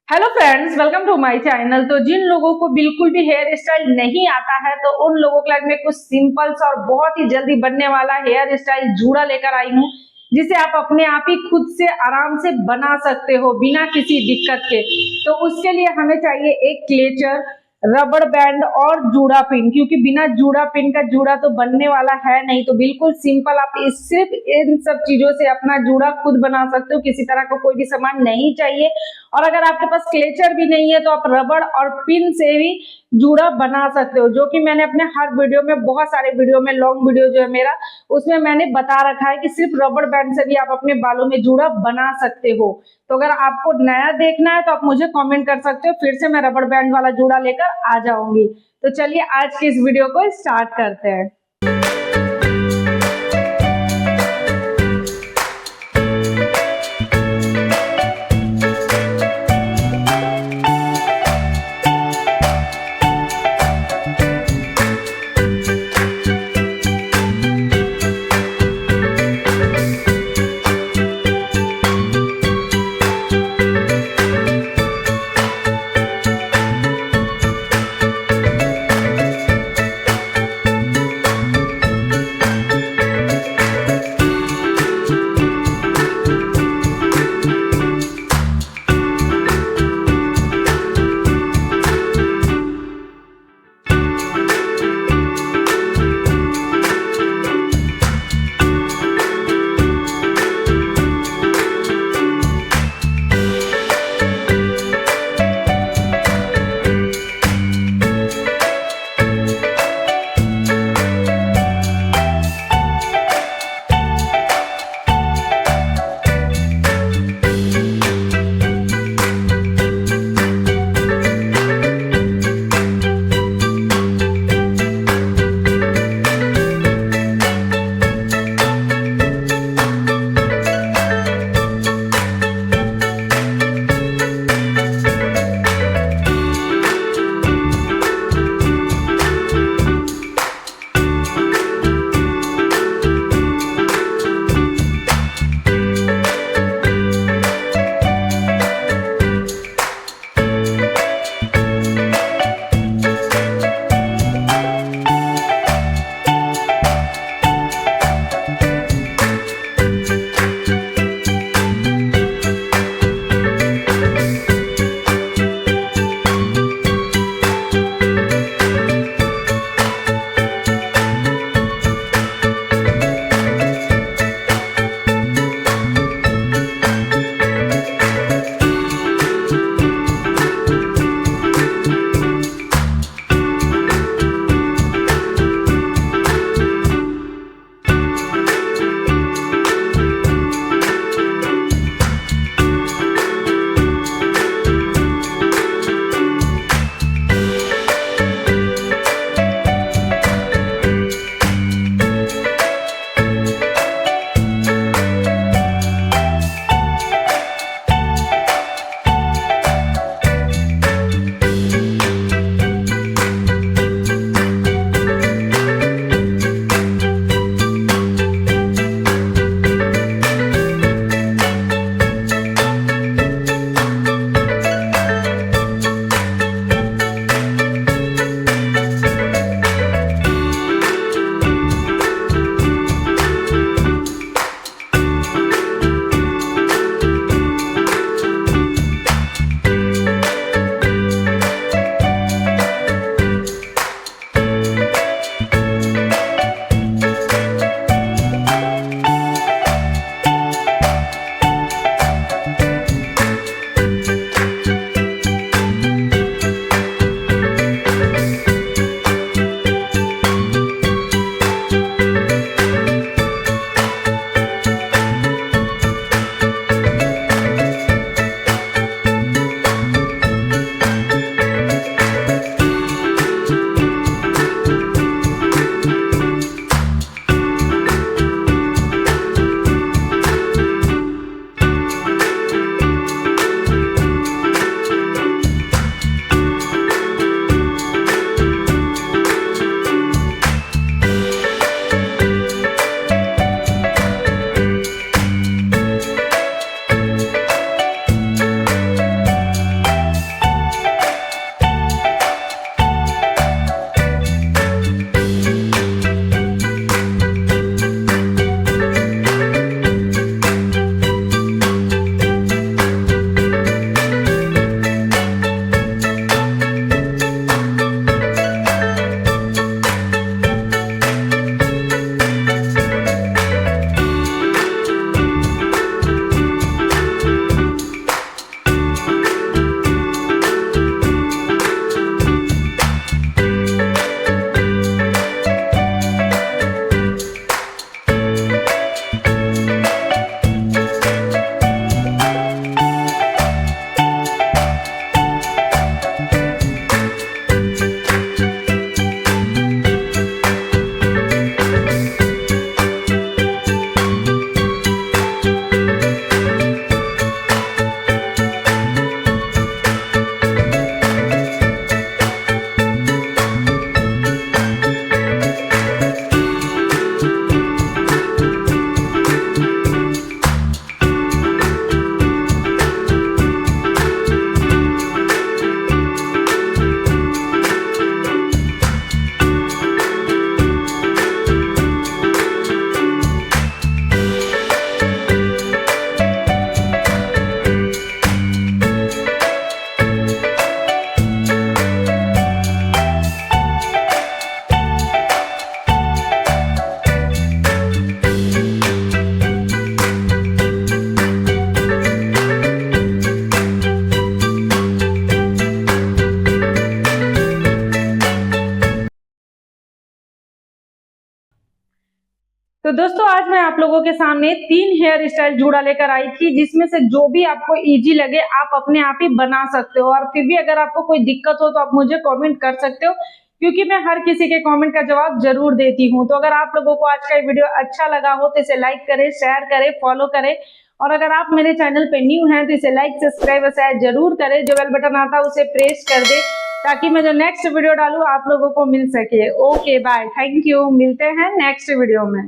Hello friends, welcome to my channel. तो जिन लोगों को बिल्कुल भी हेयर स्टाइल नहीं आता है तो उन लोगों के लिए मैं कुछ सिंपल सा और बहुत ही जल्दी बनने वाला हेयर स्टाइल जूड़ा लेकर आई हूँ, जिसे आप अपने आप ही खुद से आराम से बना सकते हो बिना किसी दिक्कत के। तो उसके लिए हमें चाहिए एक क्लेचर, रबड़ बैंड और जूड़ा पिन, क्योंकि बिना जूड़ा पिन का जूड़ा तो बनने वाला है नहीं। तो बिल्कुल सिंपल, आप सिर्फ इन सब चीजों से अपना जूड़ा खुद बना सकते हो, किसी तरह का कोई भी सामान नहीं चाहिए। और अगर आपके पास क्लेचर भी नहीं है तो आप रबड़ और पिन से भी जूड़ा बना सकते हो, जो कि मैंने अपने हर वीडियो में, बहुत सारे वीडियो में, लॉन्ग वीडियो जो है मेरा, उसमें मैंने बता रखा है कि सिर्फ रबड़ बैंड से भी आप अपने बालों में जूड़ा बना सकते हो। तो अगर आपको नया देखना है तो आप मुझे कमेंट कर सकते हो, फिर से मैं रबड़ बैंड वाला जूड़ा लेकर आ जाऊंगी। तो चलिए आज की इस वीडियो को स्टार्ट करते हैं। तो दोस्तों आज मैं आप लोगों के सामने 3 हेयर स्टाइल जूड़ा लेकर आई थी, जिसमें से जो भी आपको इजी लगे आप अपने आप ही बना सकते हो। और फिर भी अगर आपको कोई दिक्कत हो तो आप मुझे कमेंट कर सकते हो, क्योंकि मैं हर किसी के कमेंट का जवाब जरूर देती हूँ। तो अगर आप लोगों को आज का ये वीडियो अच्छा लगा हो तो इसे लाइक करें, शेयर करें, फॉलो करें। और अगर आप मेरे चैनल पे न्यू हैं तो इसे लाइक, सब्सक्राइब और शेयर जरूर करें। जो बेल बटन आता है उसे प्रेस कर दे, ताकि मैं जो नेक्स्ट वीडियो डालूं आप लोगों को मिल सके। ओके बाय, थैंक यू, मिलते हैं नेक्स्ट वीडियो में।